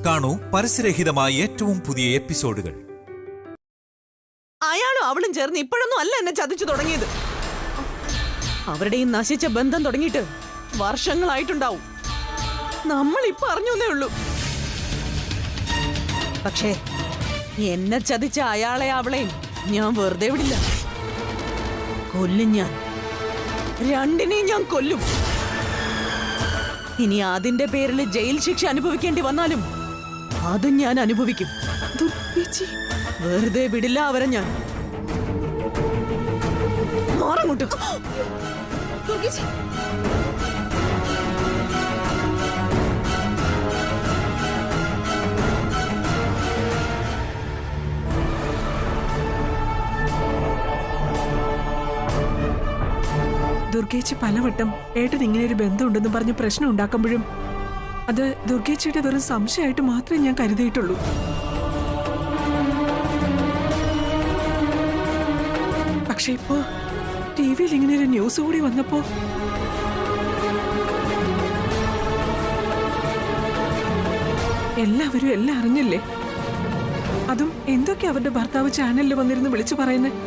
കാണൂ പരസ്യരഹിതമായ ഏറ്റവും പുതിയ എപ്പിസോഡുകൾ. അയാളും അവളും ചേർന്ന് ഇപ്പോഴൊന്നും അല്ല എന്നെ ചതിച്ചു തുടങ്ങിയത്. അവരുടെ ഈ നശിച്ച ബന്ധം തുടങ്ങിയിട്ട് വർഷങ്ങളായിട്ടുണ്ടാവും. നമ്മൾ ഇപ്പൊ അറിഞ്ഞേ ഉള്ളൂ. പക്ഷേ എന്നെ ചതിച്ച അയാളെ അവളെയും ഞാൻ വെറുതെ വിടില്ല. കൊല്ലും ഞാൻ. രണ്ടിനെയും ഞാൻ കൊല്ലും. ഇനി അതിന്റെ പേരിൽ ജയിൽ ശിക്ഷ അനുഭവിക്കേണ്ടി വന്നാലും അതും ഞാൻ അനുഭവിക്കും. വെറുതെ വിടില്ല അവരെ ഞാൻ. മാറങ്ങോട്ട്. ദുർഗേച്ചി പലവട്ടം ഏട്ടൻ ഇങ്ങനെ ഒരു ബന്ധമുണ്ടെന്ന് പറഞ്ഞ് പ്രശ്നം ഉണ്ടാക്കുമ്പോഴും അത് ദുർഗേച്ചിയുടെ വെറും സംശയമായിട്ട് മാത്രമേ ഞാൻ കരുതിയിട്ടുള്ളൂ. പക്ഷെ ഇപ്പോ ടിവിയിൽ ഇങ്ങനെ ഒരു ന്യൂസ് കൂടി വന്നപ്പോ എല്ലാവരും എല്ലാം അറിഞ്ഞില്ലേ? അതും എന്തൊക്കെ അവരുടെ ഭർത്താവ് ചാനലിൽ വന്നിരുന്ന് വിളിച്ചു പറയുന്നത്.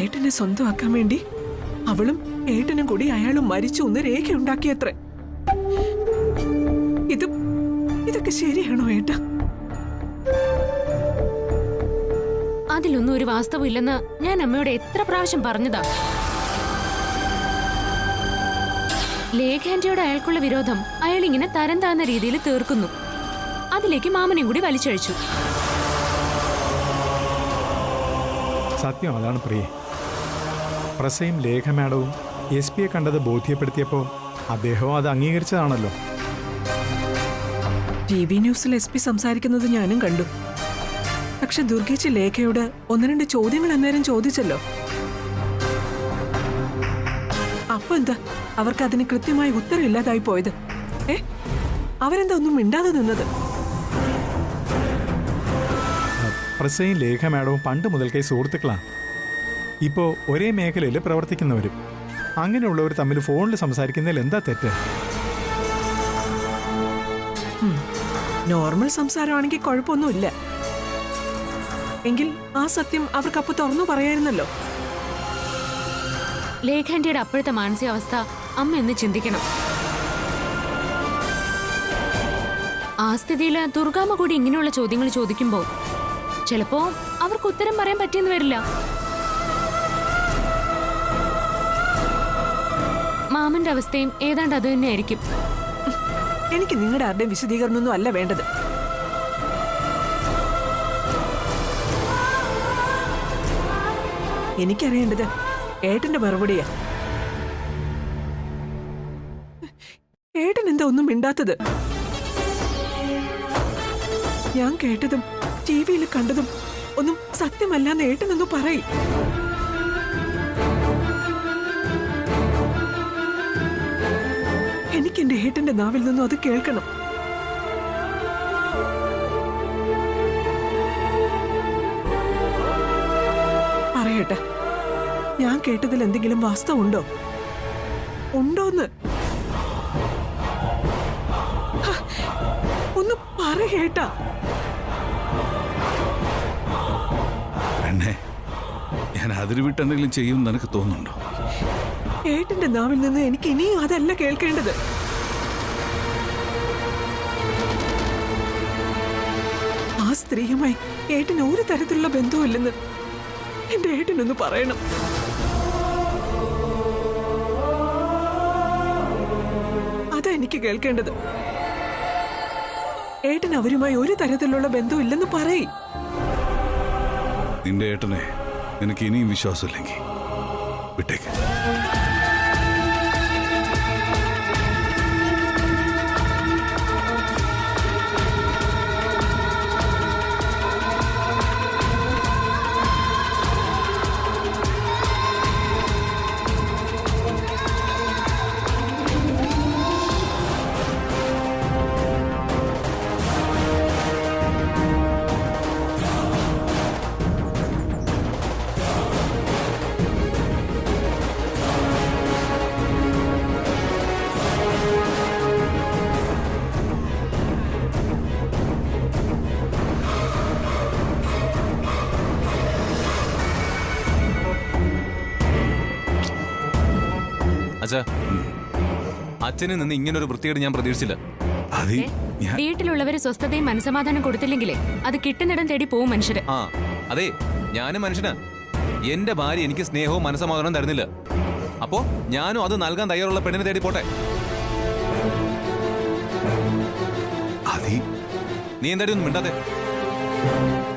ഏട്ടനെ സ്വന്തമാക്കാൻ വേണ്ടി അവളും ഏട്ടനും കൂടി അയാളും മരിച്ചു എന്ന് രേഖയുണ്ടാക്കിയത്രേ. ഇതൊക്കെ ശരിയാണോ ഏട്ടാ? അതിലൊന്നും ഒരു വാസ്തവം ഇല്ലെന്ന് ഞാൻ അമ്മയോട് എത്ര പ്രാവശ്യം പറഞ്ഞതാ. ലേഖാന്റിയോട് അയാൾക്കുള്ള വിരോധം അയാൾ ഇങ്ങനെ തരം താഴ്ന്ന രീതിയിൽ തീർക്കുന്നു. അതിലേക്ക് മാമനെയും കൂടി വലിച്ചഴിച്ചു. സത്യം അതാണ് പ്രിയ. പ്രസയും ലേഖ മാഡവും SP കണ്ടത് ബോധ്യപ്പെടുത്തിയപ്പോൾ അദ്ദേഹവും അത് അംഗീകരിച്ചതാണല്ലോ. TV ന്യൂസിൽ SP സംസാരിക്കുന്നത് ഞാനും കണ്ടു. പക്ഷെ ദുർഗേച്ചി ലേഖയോട് 1-2 ചോദ്യങ്ങൾ അന്നേരം ചോദിച്ചല്ലോ. അപ്പൊ എന്താ അവർക്ക് അതിന് കൃത്യമായ ഉത്തരം ഇല്ലാതായി പോയത്? അവരെന്താ ഒന്നും മിണ്ടാതെ നിന്നത്? പ്രസയും ലേഖ മാഡവും പണ്ട് മുതൽക്കേ സുഹൃത്തുക്കളാണ്. ഇപ്പോൾ ഒരേ മേഖലയിൽ പ്രവർത്തിക്കുന്നവരും. അങ്ങനെയുള്ളവർ തമ്മിൽ ഫോണിൽ സംസാരിക്കുന്നതിൽ എന്താ തെറ്റ്? നോർമൽ സംസാരമാണെങ്കിൽ കുഴപ്പമൊന്നുമില്ല. എങ്കിൽ ആ സത്യം അവർക്കപ്പോ തുറന്നു പറയായിരുന്നല്ലോ. ലേഖാന്റിയുടെ അപ്പോഴത്തെ മാനസികാവസ്ഥ അമ്മ എന്ന് ചിന്തിക്കണം. ആ സ്ഥിതിയിൽ ദുർഗാമ്മ കൂടി ഇങ്ങനെയുള്ള ചോദ്യങ്ങൾ ചോദിക്കുമ്പോ ചിലപ്പോ അവർക്ക് ഉത്തരം പറയാൻ പറ്റിയെന്ന് വരില്ല. മാമന്റെ അവസ്ഥയും ഏതാണ്ട് അത് തന്നെയായിരിക്കും. എനിക്ക് നിങ്ങളുടെ ആരുടെയും വിശദീകരണമൊന്നും അല്ല വേണ്ടത്. എനിക്കറിയേണ്ടത് ഏട്ടന്റെ മറുപടിയാ. ഏട്ടൻ എന്താ ഒന്നും മിണ്ടാത്തത്? ഞാൻ കേട്ടതും ടിവിയിൽ കണ്ടതും ഒന്നും സത്യമല്ലാന്ന് ഏട്ടനൊന്നും പറയും. എനിക്ക് എന്റെ ഏട്ടന്റെ നാവിൽ നിന്നും അത് കേൾക്കണം. പറയട്ടെ, ഞാൻ കേട്ടതിൽ എന്തെങ്കിലും വാസ്തവമുണ്ടോ? ഉണ്ടോന്ന് ഒന്ന് പറയേട്ടാ. ഞാൻ അതിര് വിട്ടെന്തെങ്കിലും ചെയ്യുമെന്ന് നിനക്ക് തോന്നുന്നുണ്ടോ? ഏട്ടന്റെ നാവിൽ നിന്ന് എനിക്ക് ഇനിയും അതല്ല കേൾക്കേണ്ടത്. ആ സ്ത്രീയുമായി ഏട്ടന് ഒരു തരത്തിലുള്ള ബന്ധവുമില്ലെന്ന് എന്റെ ഏട്ടനൊന്ന് പറയണം. അതാ എനിക്ക് കേൾക്കേണ്ടത്. ഏട്ടൻ അവരുമായി ഒരു തരത്തിലുള്ള ബന്ധമില്ലെന്ന് പറയും. നിന്റെ ഏട്ടനെ നിനക്ക് ഇനിയും വിശ്വാസമില്ലെങ്കിൽ വിട്ടേക്ക്. അച്ഛാ, അച്ഛനിൽ നിന്ന് ഇങ്ങനൊരു വൃത്തികേട് ഞാൻ പ്രതീക്ഷിച്ചില്ല. ആദി, ഞാൻ വീട്ടിലുള്ളവര് സ്വസ്ഥതയും മനസമാധാനം കൊടുത്തില്ലെങ്കിലേ അത് കിട്ടുന്നിടം തേടി പോവും മനുഷ്യര്. ആ അതെ, ഞാനും മനുഷ്യനാ. എന്റെ ഭാര്യ എനിക്ക് സ്നേഹവും മനസമാധാനവും തരുന്നില്ല. അപ്പോ ഞാനും അത് നൽകാൻ തയ്യാറുള്ള പെണ്ണിനെ തേടി പോട്ടെ. ആദി, നീ എന്തായാലും ഒന്നും മിണ്ടാതെ.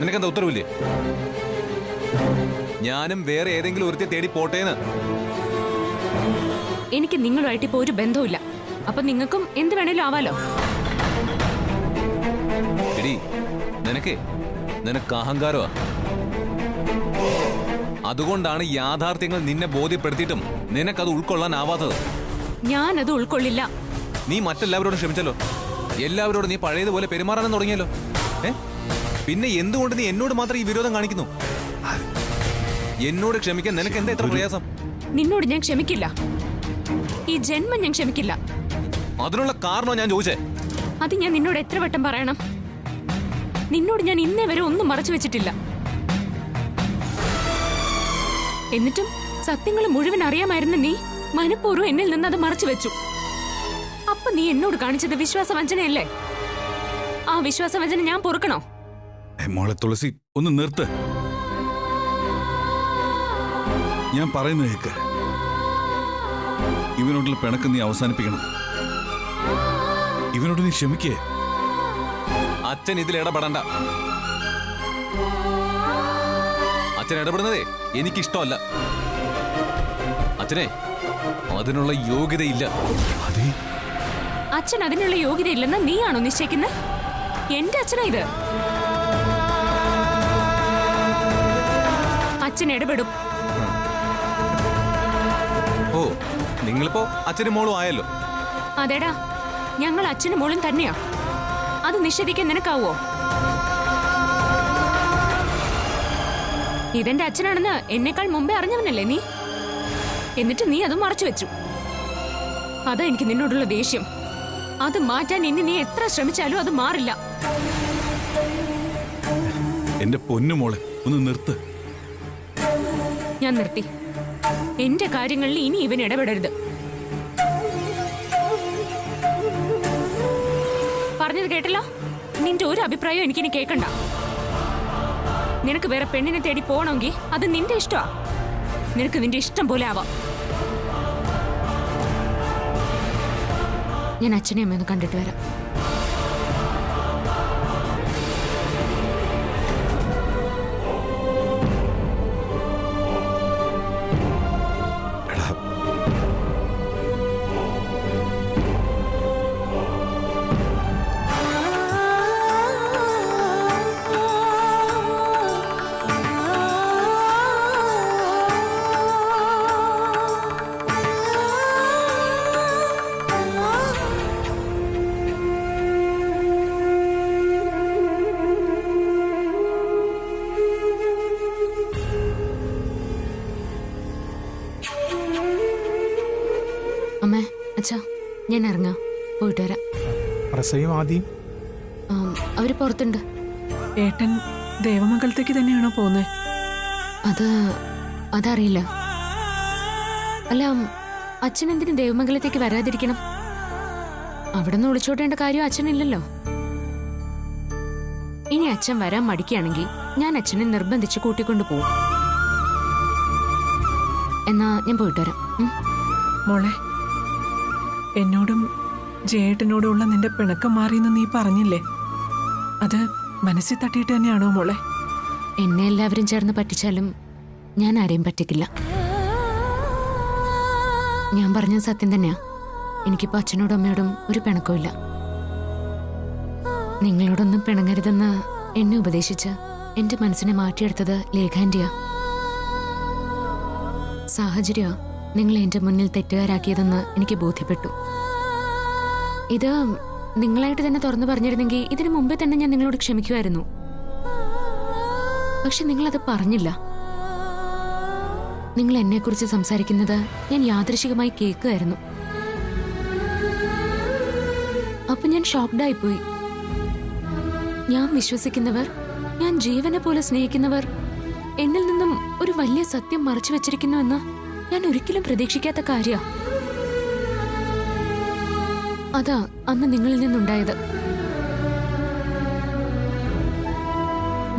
നിനക്കെന്താ ഉത്തരവില്ലേ? ഞാനും വേറെ ഏതെങ്കിലും ഒരുത്തി തേടി പോട്ടേന്ന്. എനിക്ക് നിങ്ങളുമായിട്ട് ഇപ്പൊ ഒരു ബന്ധവുമില്ല. അപ്പൊ നിങ്ങൾക്കും എന്ത് വേണേലും ആവാലോ. എടി, നിനക്ക് അഹങ്കാരമാ. അതുകൊണ്ടാണ് യാഥാർത്ഥ്യങ്ങൾ നിന്നെ ബോധ്യപ്പെടുത്തിയിട്ടും നിനക്കത് ഉൾക്കൊള്ളാനാവാത്തത്. ഞാനത് ഉൾക്കൊള്ളില്ല. നീ മറ്റെല്ലാവരോടും ക്ഷമിച്ചല്ലോ. എല്ലാവരോടും നീ പഴയതുപോലെ പെരുമാറാനും തുടങ്ങിയല്ലോ. പിന്നെ എന്തുകൊണ്ട് നീ എന്നോട് മാത്രം ഈ വിരോധം കാണിക്കുന്നു? എന്നോട് ക്ഷമിക്കാൻ നിനക്ക് എന്താ എത്ര പ്രയാസം? നിന്നോട് ഞാൻ ക്ഷമിക്കില്ല. ഈ ജന്മം ഞാൻ ക്ഷമിക്കില്ല. അതിനുള്ള കാരണോ ഞാൻ ചോദിച്ചേ? അത് ഞാൻ നിന്നോട് എത്ര വട്ടം പറയണം? നിന്നോട് ഞാൻ ഇന്നേ വരെ ഒന്നും മറച്ചു വെച്ചിട്ടില്ല. എന്നിട്ടും സത്യങ്ങൾ മുഴുവൻ അറിയാമായിരുന്ന നീ മനഃപൂർവ്വം എന്നിൽ നിന്ന് അത് മറച്ചു വെച്ചു. അപ്പൊ നീ എന്നോട് കാണിച്ചത് വിശ്വാസവഞ്ചനയല്ലേ? ആ വിശ്വാസവഞ്ചന ഞാൻ പൊറുക്കണോ? മോളെ തുളസി, ഒന്ന് നിർത്ത്. ഞാൻ പറയുന്നത് കേക്ക്. ഇവനോടുള്ള പിണക്ക് നീ അവസാനിപ്പിക്കണം. ഇവനോട് നീ ക്ഷമിക്കേ. അച്ഛൻ ഇതിൽ ഇടപെടണ്ട. അച്ഛൻ ഇടപെടുന്നതേ എനിക്കിഷ്ടമല്ല. അച്ഛനെ അതിനുള്ള യോഗ്യതയില്ല. അതെ, അച്ഛൻ അതിനുള്ള യോഗ്യതയില്ലെന്ന് നീയാണോ നിശ്ചയിക്കുന്നത്? എന്റെ അച്ഛനാ ഇത്. അച്ഛൻ ഇടപെടും. ഓ, നിങ്ങളിപ്പോ അച്ഛനും മോളും ആയല്ലോ. അതേടാ, ഞങ്ങൾ അച്ഛനും മോളും തന്നെയാ. അത് നിഷേധിക്കാൻ നിനക്കാവോ? ഇതെന്റെ അച്ഛനാണെന്ന് എന്നെക്കാൾ മുമ്പേ അറിഞ്ഞവനല്ലേ നീ? എന്നിട്ട് നീ അത് മറച്ചു വെച്ചു. അതാ എനിക്ക് നിന്നോടുള്ള ദേഷ്യം. അത് മാറ്റാൻ ഇനി നീ എത്ര ശ്രമിച്ചാലും അത് മാറില്ല. എന്റെ പൊന്നു മോളെ, ഒന്ന് നിർത്ത്. ഞാൻ നിർത്തി. എന്റെ കാര്യങ്ങളിൽ ഇനി ഇവൻ ഇടപെടരുത്. പറഞ്ഞത് കേട്ടല്ലോ. നിന്റെ ഒരു അഭിപ്രായം എനിക്കിനി കേൾക്കണ്ട. നിനക്ക് വേറെ പെണ്ണിനെ തേടി പോകണമെങ്കിൽ അത് നിന്റെ ഇഷ്ടമാ. നിനക്ക് നിന്റെ ഇഷ്ടം പോലെ ആവാം. ഞാൻ അച്ഛനെ അമ്മയൊന്ന് കണ്ടിട്ട് വരാം. അമ്മേ, അച്ഛാ, ഞാൻ ഇറങ്ങാം. പോയിട്ട് വരാം. പ്രസയും ആദ്യം അവര് പുറത്തുണ്ട്. ഏട്ടൻ ദേവമംഗലത്തേക്ക് തന്നെയാണോ പോകുന്നത്? അതറിയില്ല. അല്ല, അച്ഛൻ എന്തിനു ദേവമംഗലത്തേക്ക് വരാതിരിക്കണം? അവിടെ നിന്ന് ഒളിച്ചോട്ടേണ്ട കാര്യം അച്ഛനില്ലല്ലോ. ഇനി അച്ഛൻ വരാൻ മടിക്കുകയാണെങ്കിൽ ഞാൻ അച്ഛനെ നിർബന്ധിച്ച് കൂട്ടിക്കൊണ്ടു പോകും. എന്നാ ഞാൻ പോയിട്ട് വരാം. മോളെ, എന്നോടും ജയേട്ടനോടുള്ള നിന്റെ പിണക്കം മാറിയെന്ന് നീ പറഞ്ഞില്ലേ? അത് മനസ്സിൽ തട്ടിയിട്ട് തന്നെയാണോ മോളെ? എന്നെ എല്ലാവരും ചേർന്ന് പറ്റിച്ചാലും ഞാൻ ആരെയും പറ്റിക്കില്ല. ഞാൻ പറഞ്ഞത് സത്യം തന്നെയാ. എനിക്കിപ്പോ അച്ഛനോടും അമ്മയോടും ഒരു പിണക്കമില്ല. നിങ്ങളോടൊന്നും പിണങ്ങരുതെന്ന് എന്നെ ഉപദേശിച്ച് എന്റെ മനസ്സിനെ മാറ്റിയെടുത്തത് ലേഖാന്റിയാ. സാഹചര്യ നിങ്ങൾ എന്റെ മുന്നിൽ തെറ്റുകാരാക്കിയതെന്ന് എനിക്ക് ബോധ്യപ്പെട്ടു. ഇത് നിങ്ങളായിട്ട് തന്നെ തുറന്നു പറഞ്ഞിരുന്നെങ്കിൽ ഇതിനു മുമ്പേ തന്നെ ഞാൻ നിങ്ങളോട് ക്ഷമിക്കുമായിരുന്നു. പക്ഷെ നിങ്ങളത് പറഞ്ഞില്ല. നിങ്ങൾ എന്നെക്കുറിച്ച് സംസാരിക്കുന്നത് ഞാൻ യാദൃശികമായി കേൾക്കുകയായിരുന്നു. അപ്പൊ ഞാൻ ഷോക്ക്ഡായിപ്പോയി. ഞാൻ വിശ്വസിക്കുന്നവർ, ഞാൻ ജീവനെ പോലെ സ്നേഹിക്കുന്നവർ എന്നിൽ നിന്നും ഒരു വലിയ സത്യം മറച്ചു വെച്ചിരിക്കുന്നുവെന്ന് ഞാൻ ഒരിക്കലും പ്രതീക്ഷിക്കാത്ത കാര്യ. അതാ അന്ന് നിങ്ങളിൽ നിന്നുണ്ടായത്.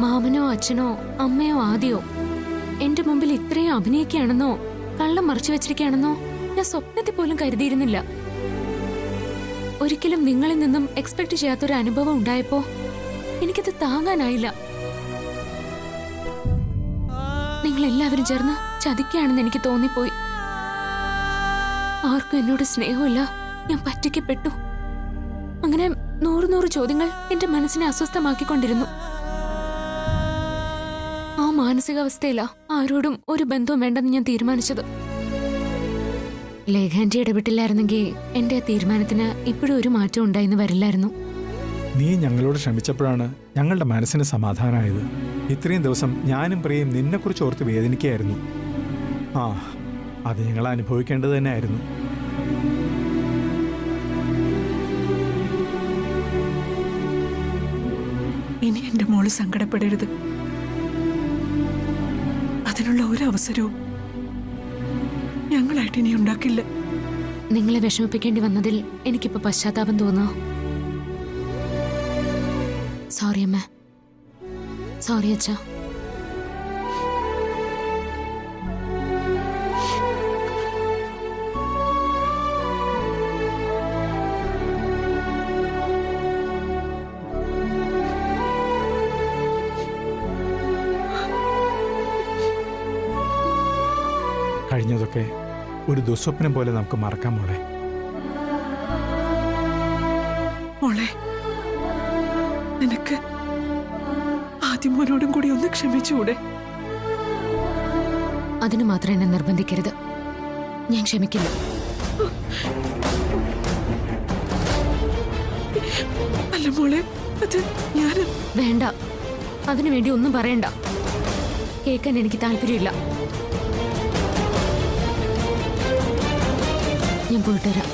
മാമനോ അച്ഛനോ അമ്മയോ ആദ്യോ എന്റെ മുമ്പിൽ ഇത്രയും അഭിനയിക്കുകയാണെന്നോ കള്ളം മറച്ചു വെച്ചിരിക്കുകയാണെന്നോ ഞാൻ സ്വപ്നത്തിൽ പോലും കരുതിയിരുന്നില്ല. ഒരിക്കലും നിങ്ങളിൽ നിന്നും എക്സ്പെക്ട് ചെയ്യാത്തൊരു അനുഭവം ഉണ്ടായപ്പോ എനിക്കത് താങ്ങാനായില്ല. നിങ്ങൾ എല്ലാവരും ചേർന്ന് ചതിക്കുകയാണെന്ന് എനിക്ക് തോന്നിപ്പോയി. ആർക്കും എന്നോട് സ്നേഹമില്ല, ഞാൻ പറ്റിക്കപ്പെട്ടു. അങ്ങനെ 100 ചോദ്യങ്ങൾ എന്റെ മനസ്സിനെ അസ്വസ്ഥമാക്കിക്കൊണ്ടിരുന്നു. ആ മാനസികാവസ്ഥയിലാ ആരോടും ഒരു ബന്ധവും വേണ്ടെന്ന് ഞാൻ തീരുമാനിച്ചത്. ലേഖാന്റി ഇടപെട്ടില്ലായിരുന്നെങ്കിൽ എന്റെ ആ തീരുമാനത്തിന് ഇപ്പോഴും ഒരു മാറ്റം ഉണ്ടായിന്ന് വരില്ലായിരുന്നു. നീ ഞങ്ങളോട് ക്ഷമിച്ചപ്പോഴാണ് ഞങ്ങളുടെ മനസ്സിന് സമാധാനമായത്. ഇത്രയും ദിവസം ഞാനും പ്രിയയും നിന്നെക്കുറിച്ച് ഓർത്ത് വേദനിക്കുകയായിരുന്നു. ആ, അത് ഞങ്ങൾ അനുഭവിക്കേണ്ടത് തന്നെയായിരുന്നു. ഇനി എന്റെ മോള് സങ്കടപ്പെടരുത്. അതിനുള്ള ഒരു അവസരവും ഞങ്ങളായിട്ട് ഇനി ഉണ്ടാക്കില്ല. നിങ്ങളെ വിഷമിപ്പിക്കേണ്ടി വന്നതിൽ എനിക്കിപ്പോ പശ്ചാത്താപം തോന്നുക. സോറി അമ്മ. സോറി അച്ഛാ. കഴിഞ്ഞതൊക്കെ ഒരു ദുസ്വപ്നം പോലെ നമുക്ക് മറക്കാം മോളെ. മോളെ, നിനക്ക് ആദ്യമോനോടും കൂടി ഒന്ന് ക്ഷമിച്ചുകൂടെ? അതിന് മാത്രം എന്നെ നിർബന്ധിക്കരുത്. ഞാൻ ക്ഷമിക്കില്ല. അല്ല മോളെ, അത് ഞാൻ വേണ്ട. അതിനുവേണ്ടി ഒന്നും പറയണ്ട. കേൾക്കാൻ എനിക്ക് താല്പര്യമില്ല. ഞാൻ പോയിട്ട് വരാം.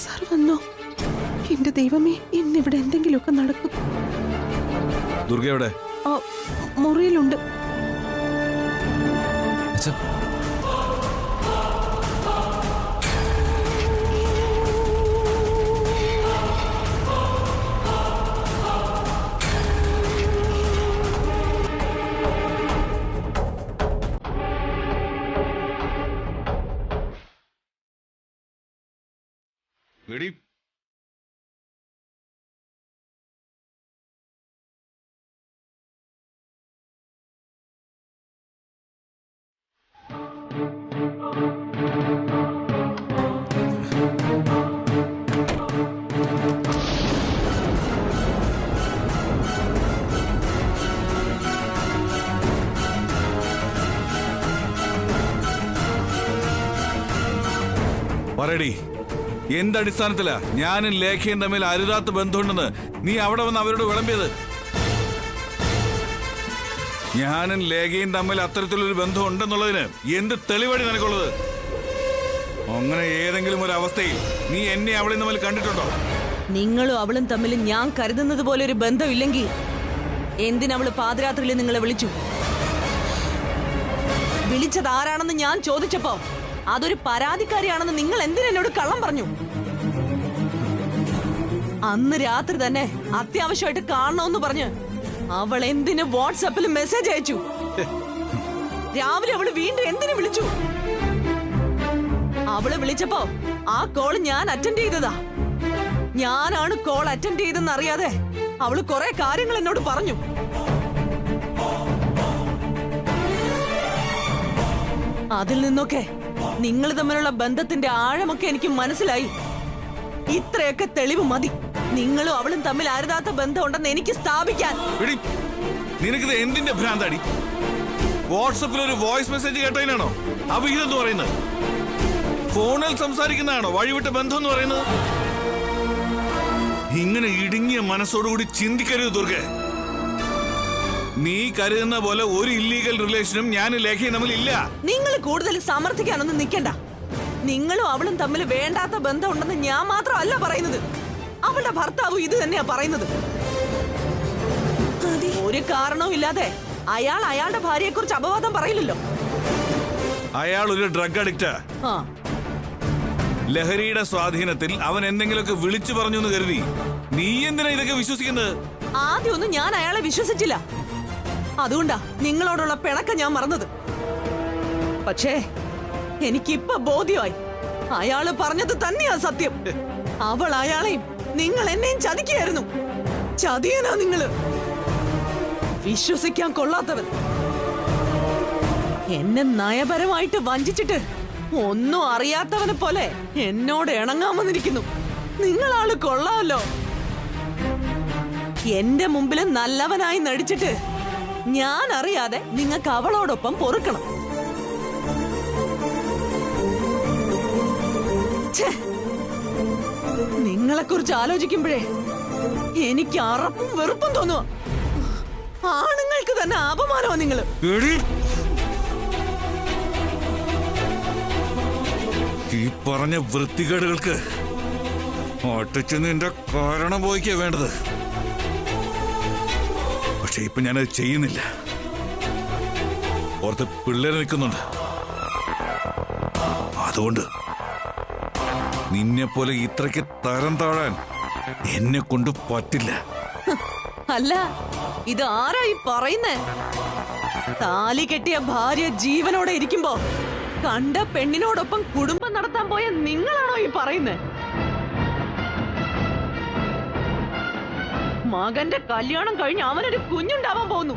സാർ വന്നോ? എന്റെ ദൈവമേ, ഇന്നിവിടെ എന്തെങ്കിലുമൊക്കെ നടക്കും. ദുർഗ എവിടെ? മുറിയിലുണ്ട്. Ready? പറയടി, എന്ത് അടിസ്ഥാനത്തിലാ ഞാനും ലേഖയും തമ്മിൽ അരുതാത്ത ബന്ധമുണ്ടെന്ന് നീ അവിടെ വന്ന് അവരോട് വിളമ്പിയത്? ഞാനും ലേഖയും തമ്മിൽ അത്തരത്തിലൊരു ബന്ധം ഉണ്ടെന്നുള്ളതിന് എന്ത് തെളിവടി നിനക്കുള്ളത്? അങ്ങനെ ഏതെങ്കിലും ഒരു അവസ്ഥയിൽ നീ എന്നെ അവളും തമ്മിൽ കണ്ടിട്ടുണ്ടോ? നിങ്ങളും അവളും തമ്മിൽ ഞാൻ കരുതുന്നത് പോലെ ഒരു ബന്ധമില്ലെങ്കിൽ എന്തിനവള് പാതിരാത്രിയിൽ നിങ്ങളെ വിളിച്ചു? വിളിച്ചത് ആരാണെന്ന് ഞാൻ ചോദിച്ചപ്പോ അതൊരു പരാതിക്കാരിയാണെന്ന് നിങ്ങൾ എന്തിനോട് കള്ളം പറഞ്ഞു? അന്ന് രാത്രി തന്നെ അത്യാവശ്യമായിട്ട് കാണണമെന്ന് പറഞ്ഞ് അവൾ എന്തിന് വാട്സാപ്പിൽ മെസ്സേജ് അയച്ചു? രാവിലെ അവള് വീണ്ടും എന്തിനു വിളിച്ചു? അവള് വിളിച്ചപ്പോ ആ കോൾ ഞാൻ അറ്റൻഡ് ചെയ്തതാ. ഞാനാണ് കോൾ അറ്റൻഡ് ചെയ്തെന്ന് അറിയാതെ അവള് കുറെ കാര്യങ്ങൾ എന്നോട് പറഞ്ഞു. അതിൽ നിന്നൊക്കെ നിങ്ങൾ തമ്മിലുള്ള ബന്ധത്തിന്റെ ആഴമൊക്കെ എനിക്ക് മനസ്സിലായി. ഇത്രയൊക്കെ തെളിവ് മതി നിങ്ങളും അവളും തമ്മിൽ അരുതാത്ത ബന്ധമുണ്ടെന്ന് എനിക്ക് സ്ഥാപിക്കാൻ. നിനക്കിത് എന്തിന്റെ ഭ്രാന്താടി? വാട്സപ്പിൽ ഒരു വോയിസ് മെസ്സേജ് കേട്ടതിനാണോ അവിഹിതം എന്ന് പറയുന്നത്? ഫോണിൽ സംസാരിക്കുന്നതാണോ വഴിവിട്ട ബന്ധം എന്ന് പറയുന്നത്? ഇങ്ങനെ ഇടുങ്ങിയ മനസ്സോടുകൂടി ചിന്തിക്കരുത് ദുർഗെ. നീ കരുതുന്ന പോലെ ഒരു ഇല്ലീഗൽ റിലേഷനും ഞാനും ലേഖയും തമ്മിൽ ഇല്ല. നിങ്ങൾ കൂടുതൽ സമർത്ഥിക്കാനൊന്നും നിൽക്കണ്ട. നിങ്ങളും അവളും തമ്മിൽ വേണ്ടാത്ത ബന്ധം ഉണ്ടെന്ന് ഞാൻ മാത്രമല്ല പറയുന്നത്, അവളുടെ ഭർത്താവും ഇത് തന്നെയാ പറയുന്നത്. ഒരു കാരണവും ഇല്ലാതെ അയാൾ അയാളുടെ ഭാര്യയെ കുറിച്ച് അപവാദം പറയില്ലല്ലോ. അയാൾ ഒരു ഡ്രഗ് അഡിക്റ്റാ. ആ, ലഹരിയുടെ സ്വാധീനത്തിൽ അവൻ എന്തെങ്കിലുമൊക്കെ വിളിച്ചു പറഞ്ഞു എന്ന് കരുതി നീ എന്തിനാ ഇതൊക്കെ വിശ്വസിക്കുന്നത്? ആദ്യമൊന്നും ഞാൻ അയാളെ വിശ്വസിച്ചില്ല. അതുകൊണ്ടാ നിങ്ങളോടുള്ള പിണക്കം ഞാൻ മറന്നത്. പക്ഷേ എനിക്കിപ്പൊ ബോധ്യമായി, അയാള് പറഞ്ഞത് തന്നെയാ സത്യം. അവൾ അയാളെയും നിങ്ങൾ എന്നെയും ചതിക്കുകയായിരുന്നു. ചതിയനാ നിങ്ങള്. വിശ്വസിക്കാൻ കൊള്ളാത്തവൻ. എന്നെ നയപരമായിട്ട് വഞ്ചിച്ചിട്ട് ഒന്നും അറിയാത്തവനെ പോലെ എന്നോട് ഇണങ്ങാമെന്നിരിക്കുന്നു. നിങ്ങളാള് കൊള്ളാമല്ലോ. എന്റെ മുമ്പിൽ നല്ലവനായി നടിച്ചിട്ട് ഞാൻ അറിയാതെ നിങ്ങൾക്ക് അവളോടൊപ്പം പൊറുക്കണം. നിങ്ങളെ കുറിച്ച് ആലോചിക്കുമ്പോഴേ എനിക്ക് അറപ്പും വെറുപ്പും തോന്നുക. ആണുങ്ങൾക്ക് തന്നെ അപമാനമാ നിങ്ങള്. ഈ പറഞ്ഞ വൃത്തികേടുകൾക്ക് ഒട്ടിച്ച് നിന്റെ കാരണം പോയിക്കാ വേണ്ടത്. പക്ഷെ ഇപ്പൊ ഞാനത് ചെയ്യുന്നില്ല. പുറത്ത് പിള്ളേര് നിൽക്കുന്നുണ്ട്. അതുകൊണ്ട് നിന്നെ പോലെ ഇത്രയ്ക്ക് തരം താഴാൻ എന്നെ കൊണ്ട് പറ്റില്ല. അല്ല, ഇത് ആരായി പറയുന്നേ? താലി കെട്ടിയ ഭാര്യ ജീവനോടെ ഇരിക്കുമ്പോ കണ്ട പെണ്ണിനോടൊപ്പം കുടുംബം നടത്താൻ പോയ നിങ്ങളാണോ ഈ പറയുന്നേ? മകന്റെ കല്യാണം കഴിഞ്ഞ് അവനൊരു കുഞ്ഞുണ്ടാവാൻ പോകുന്നു,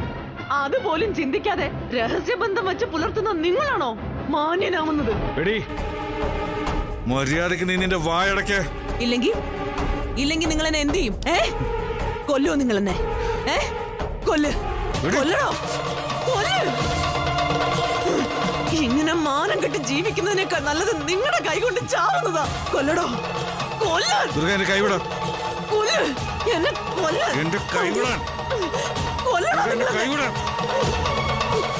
അതുപോലും ചിന്തിക്കാതെ രഹസ്യബന്ധം വെച്ച് പുലർത്തുന്ന നിങ്ങളാണോ മാന്യനാവുന്നത്? മര്യാദക്ക് നീ നിന്റെ വായടക്ക്. ഇല്ലെങ്കിൽ നിങ്ങൾ എന്നെ എന്ത് ചെയ്യും? കൊല്ലോ നിങ്ങൾ എന്നെ? കൊല്ലണോ? ഇങ്ങനെ മാനം കെട്ടി ജീവിക്കുന്നതിനേക്കാൾ നല്ലത് നിങ്ങളുടെ കൈകൊണ്ട് ചാവുന്നതാ. കൊല്ലടോ, കൊല്ലാൻ. കൈവിട. എന്നെ കൊല്ലാൻ.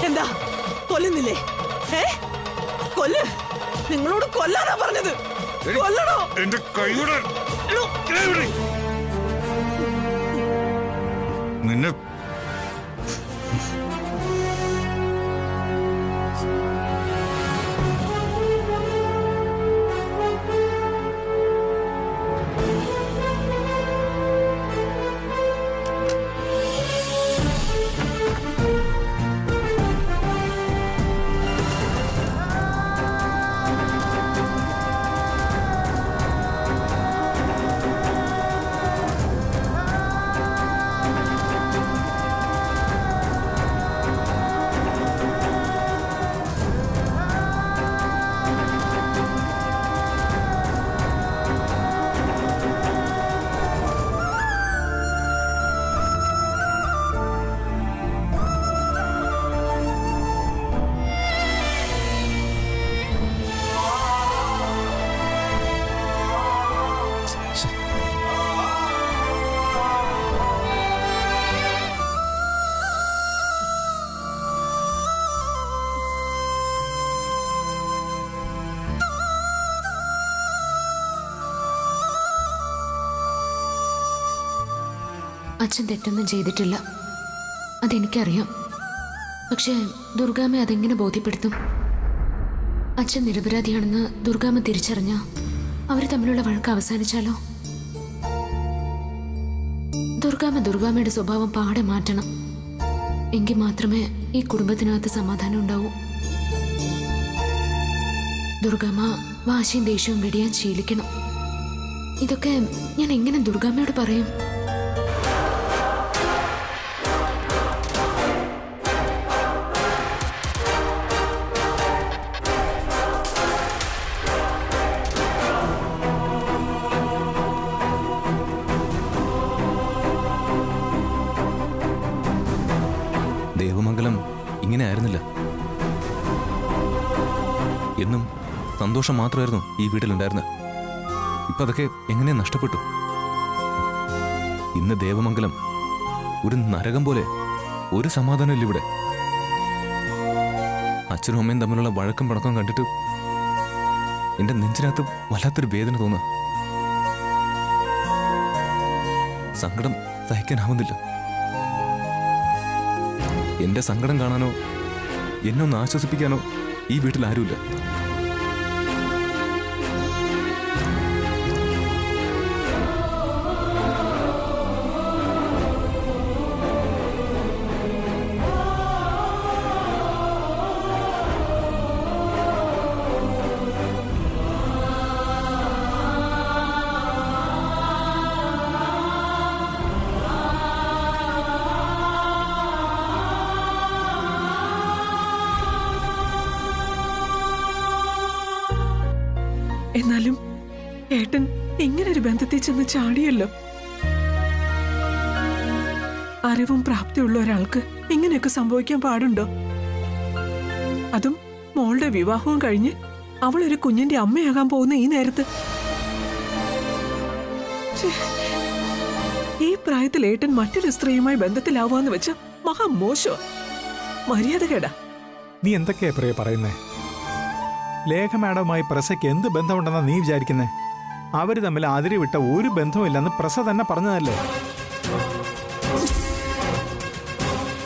എന്താ കൊല്ലുന്നില്ലേ? കൊല്ല്. നിങ്ങളോട് കൊല്ലാനാ പറഞ്ഞത്. കൊല്ലണോ? എന്റെ കൈവിട. നിന്നെ അച്ഛൻ തെറ്റൊന്നും ചെയ്തിട്ടില്ല, അതെനിക്കറിയാം. പക്ഷേ ദുർഗാമ്മ അതെങ്ങനെ ബോധ്യപ്പെടുത്തും? അച്ഛൻ നിരപരാധിയാണെന്ന് ദുർഗാമ്മ തിരിച്ചറിഞ്ഞ അവർ തമ്മിലുള്ള വഴക്ക് അവസാനിച്ചാലോ? ദുർഗാമ്മയുടെ സ്വഭാവം പാടെ മാറ്റണം. എങ്കിൽ മാത്രമേ ഈ കുടുംബത്തിനകത്ത് സമാധാനം ഉണ്ടാവൂ. ദുർഗാമ്മ വാശിയും ദേഷ്യവും വെടിയാൻ ശീലിക്കണം. ഇതൊക്കെ ഞാൻ എങ്ങനെ ദുർഗാമ്മയോട് പറയും? ദേവമംഗലം ഇങ്ങനെ ആയിരുന്നില്ല. എന്നും സന്തോഷം മാത്രമായിരുന്നു ഈ വീട്ടിലുണ്ടായിരുന്നത്. ഇപ്പൊ അതൊക്കെ എങ്ങനെ നഷ്ടപ്പെട്ടു. ഇന്ന് ദേവമംഗലം ഒരു നരകം പോലെ. ഒരു സമാധാനമില്ല ഇവിടെ. അച്ഛനും അമ്മയും തമ്മിലുള്ള വഴക്കും പടക്കം കണ്ടിട്ട് എന്റെ നെഞ്ചിനകത്ത് വല്ലാത്തൊരു വേദന തോന്നുക. സങ്കടം സഹിക്കാനാവുന്നില്ല. എന്റെ സങ്കടം കാണാനോ എന്നെ ഒന്ന് ആശ്വസിപ്പിക്കാനോ ഈ വീട്ടിൽ ആരുമില്ല. എന്നാലും ഏട്ടൻ ഇങ്ങനൊരു ബന്ധത്തിൽ ചെന്ന് ചാടിയല്ലോ. അറിവും പ്രാപ്തിയുള്ള ഒരാൾക്ക് ഇങ്ങനെയൊക്കെ സംഭവിക്കാൻ പാടുണ്ടോ? അതും മോളുടെ വിവാഹവും കഴിഞ്ഞ് അവളൊരു കുഞ്ഞിന്റെ അമ്മയാകാൻ പോകുന്ന ഈ നേരത്ത്. ഈ പ്രായത്തിൽ ഏട്ടൻ മറ്റൊരു സ്ത്രീയുമായി ബന്ധത്തിലാവാന്ന് വെച്ച മഹാമോശോ, മര്യാദ കേടാ. നീ എന്തൊക്കെയാ പ്രിയ പറയുന്നേ? ലേഖ മാഡവുമായി പ്രസയ്ക്ക് എന്ത് ബന്ധമുണ്ടെന്നാ നീ വിചാരിക്കുന്നേ? അവര് തമ്മിൽ അതിരി വിട്ട ഒരു ബന്ധവുമില്ലെന്ന് പ്രസ തന്നെ പറഞ്ഞതല്ലേ?